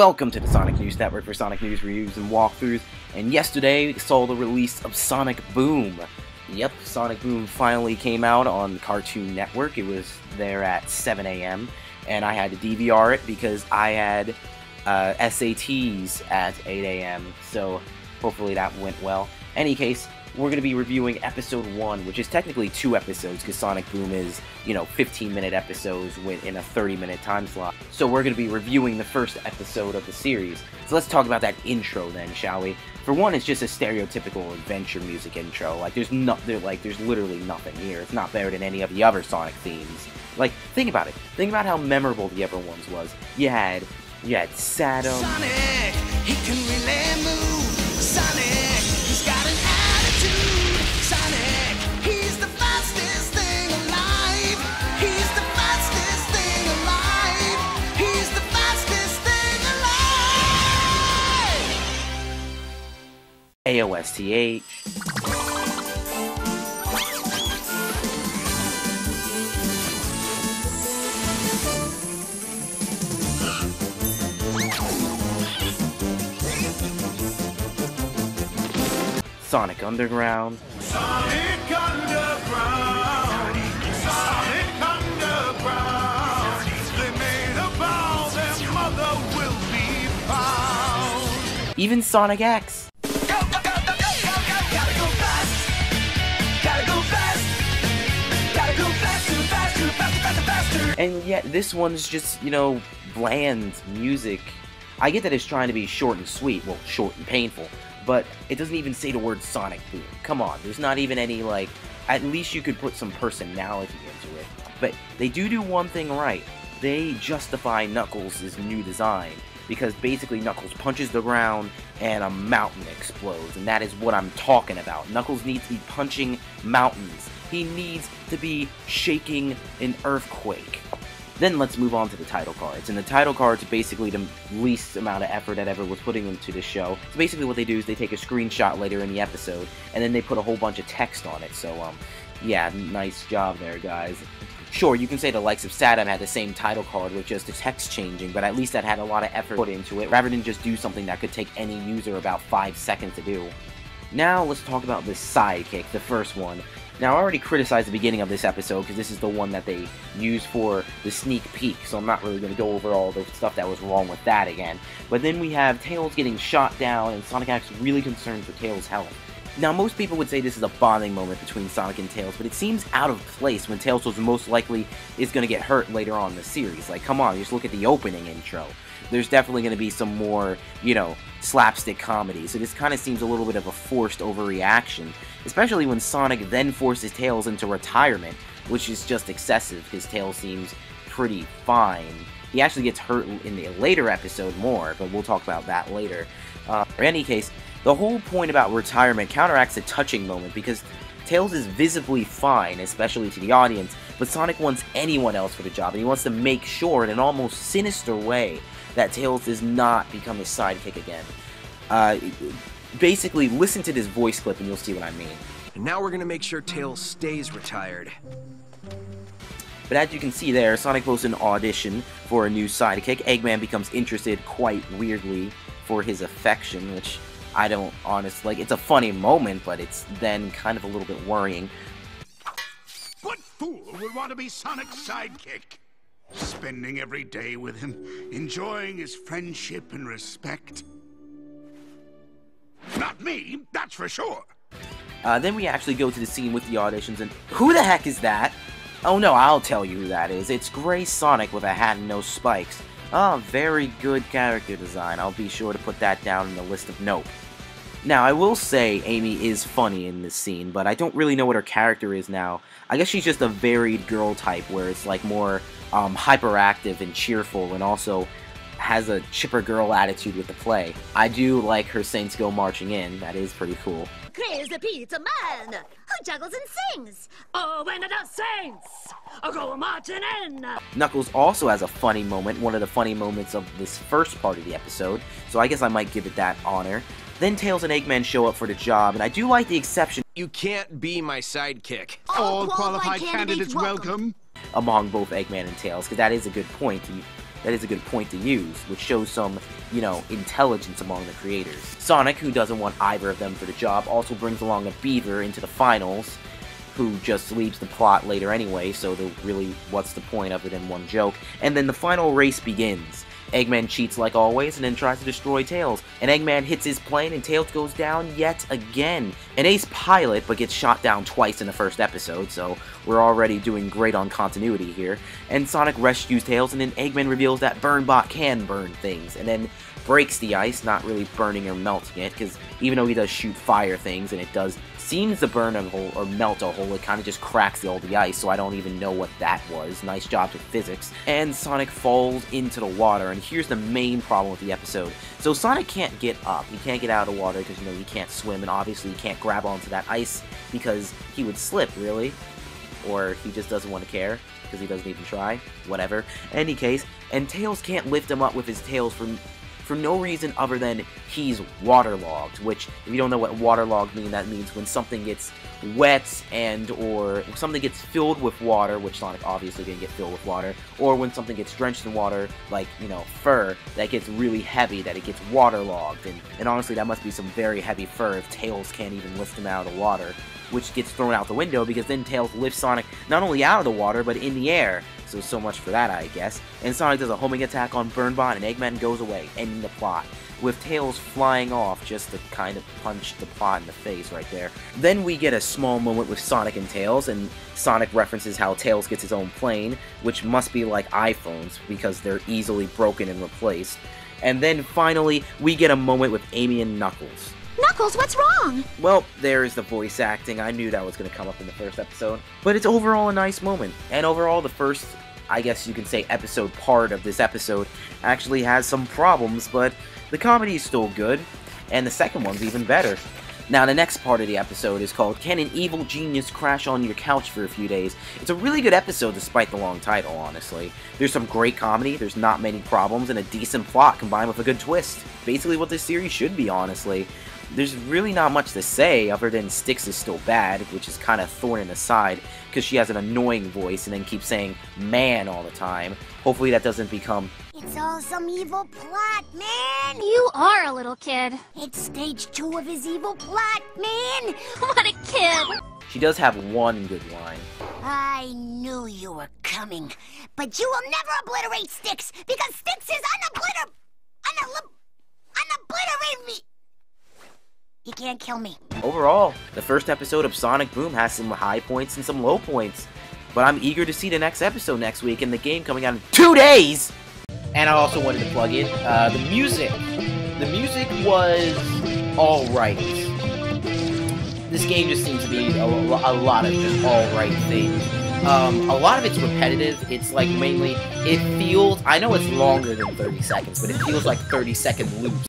Welcome to the Sonic News Network for Sonic News reviews and walkthroughs, and yesterday saw the release of Sonic Boom. Yep, Sonic Boom finally came out on Cartoon Network. It was there at 7 a.m. and I had to DVR it because I had SATs at 8 a.m. So hopefully that went well. Any case, we're going to be reviewing episode 1, which is technically 2 episodes because Sonic Boom is, 15-minute episodes in a 30-minute time slot. So we're going to be reviewing the first episode of the series. So let's talk about that intro then, shall we? For one, it's just a stereotypical adventure music intro. There's literally nothing here. It's not better than any of the other Sonic themes. Think about it. Think about how memorable the other ones was. You had Saturn. Sonic, he can really move. Sonic, he's got an attitude. Sonic, he's the fastest thing alive. He's the fastest thing alive. He's the fastest thing alive. AOSTH. Sonic Underground. Sonic Underground. Sonic Underground. They made a vow their mother will be found. Even Sonic X. Gotta go fast. Gotta go fast. Gotta go fast, too fast, too fast, faster, faster. And yet this one's just, bland music. I get that it's trying to be short and sweet, well, short and painful, but it doesn't even say the word Sonic Boom. Come on, there's not even any, at least you could put some personality into it. But they do one thing right. They justify Knuckles' new design, because basically Knuckles punches the ground and a mountain explodes, and that is what I'm talking about. Knuckles needs to be punching mountains. He needs to be shaking an earthquake. Then let's move on to the title cards. And the title cards are basically the least amount of effort that ever was putting into the show. So basically what they do is they take a screenshot later in the episode, and then they put a whole bunch of text on it. So, yeah, nice job there, guys. Sure, you can say the likes of Saturn had the same title card with just the text changing, but at least that had a lot of effort put into it, rather than just do something that could take any user about 5 seconds to do. Now, let's talk about the Sidekick, the first one. Now, I already criticized the beginning of this episode because this is the one that they used for the sneak peek, so I'm not really going to go over all the stuff that was wrong with that again. But then we have Tails getting shot down, and Sonic acts really concerned for Tails' health. Now, most people would say this is a bonding moment between Sonic and Tails, but it seems out of place when Tails was most likely is going to get hurt later on in the series. Come on, just look at the opening intro. There's definitely going to be some more, slapstick comedy, so this kind of seems a little bit of a forced overreaction, especially when Sonic then forces Tails into retirement, which is just excessive, because Tails seems pretty fine. He actually gets hurt in the later episode more, but we'll talk about that later. In any case, the whole point about retirement counteracts a touching moment, because Tails is visibly fine, especially to the audience, but Sonic wants anyone else for the job, and he wants to make sure in an almost sinister way that Tails does not become his sidekick again. Basically, listen to this voice clip and you'll see what I mean. And now we're gonna make sure Tails stays retired. But as you can see there, Sonic posts an audition for a new sidekick. Eggman becomes interested quite weirdly for his affection, which I don't honestly like. It's a funny moment, but it's then kind of a little bit worrying. What fool would want to be Sonic's sidekick? Spending every day with him, enjoying his friendship and respect. Not me, that's for sure. Then we actually go to the scene with the auditions, and who the heck is that? Oh no, I'll tell you who that is. It's Gray Sonic with a hat and no spikes. Oh, very good character design. I'll be sure to put that down in the list of note. Now, I will say Amy is funny in this scene, but I don't really know what her character is now. I guess she's just a varied girl type, where it's more hyperactive and cheerful, and also has a chipper girl attitude with the play. I do like her Saints Go Marching In. That is pretty cool. Chris the Pizza Man, who juggles and sings. Oh, when the Saints go marching in. Knuckles also has a funny moment, one of the funny moments of this first part of the episode, so I guess I might give it that honor. Then Tails and Eggman show up for the job, and I do like the exception. You can't be my sidekick. All qualified candidates welcome. Among both Eggman and Tails, because that is a good point. that is a good point to use, which shows some, you know, intelligence among the creators. Sonic, who doesn't want either of them for the job, also brings along a beaver into the finals, who just leaves the plot later anyway, so really, what's the point of it in one joke? And then the final race begins. Eggman cheats like always, and then tries to destroy Tails. And Eggman hits his plane, and Tails goes down yet again. An ace pilot, but gets shot down twice in the first episode, so we're already doing great on continuity here. And Sonic rescues Tails, and then Eggman reveals that Burnbot can burn things, and then breaks the ice, not really burning or melting it, because even though he does shoot fire things, and it does seems to burn a hole or melt a hole, it kind of just cracks all the ice, so I don't even know what that was. Nice job with physics. And Sonic falls into the water, and here's the main problem with the episode. So Sonic can't get up. He can't get out of the water because, you know, he can't swim, and obviously he can't grab onto that ice because he would slip, really. Or he just doesn't want to care because he doesn't even try. Whatever. Any case, and Tails can't lift him up with his tails for no reason other than he's waterlogged, which, if you don't know what waterlogged means, that means when something gets wet or if something gets filled with water, which Sonic obviously didn't get filled with water, or when something gets drenched in water, like, you know, fur, that gets really heavy, that it gets waterlogged, and honestly, that must be some very heavy fur if Tails can't even lift him out of the water, which gets thrown out the window because then Tails lifts Sonic not only out of the water, but in the air. So much for that, I guess. And Sonic does a homing attack on Burnbot, and Eggman goes away, ending the plot, with Tails flying off just to kind of punch the plot in the face right there. Then we get a small moment with Sonic and Tails, and Sonic references how Tails gets his own plane, which must be like iPhones, because they're easily broken and replaced. And then finally, we get a moment with Amy and Knuckles. Knuckles, what's wrong? Well, there's the voice acting. I knew that was going to come up in the first episode. But it's overall a nice moment. And overall, the first, I guess you can say, episode part of this episode actually has some problems, but the comedy is still good, and the second one's even better. Now, the next part of the episode is called Can an Evil Genius Crash on Your Couch for a Few Days? It's a really good episode despite the long title, honestly. There's some great comedy, there's not many problems, and a decent plot combined with a good twist. Basically what this series should be, honestly. There's really not much to say other than Styx is still bad, which is kind of thorn in the side, because she has an annoying voice and then keeps saying man all the time. Hopefully that doesn't become... It's all some evil plot, man! You are a little kid. It's stage 2 of his evil plot, man! What a kid! She does have one good line. I knew you were coming, but you will never obliterate Styx, because Styx is unobliterate me! You can't kill me. Overall, the first episode of Sonic Boom has some high points and some low points. But I'm eager to see the next episode next week and the game coming out in 2 days! And I also wanted to plug in the music. The music was alright. This game just seems to be a lot of just alright things. A lot of it's repetitive. It's like mainly, it feels, I know it's longer than 30 seconds, but it feels like 30-second loops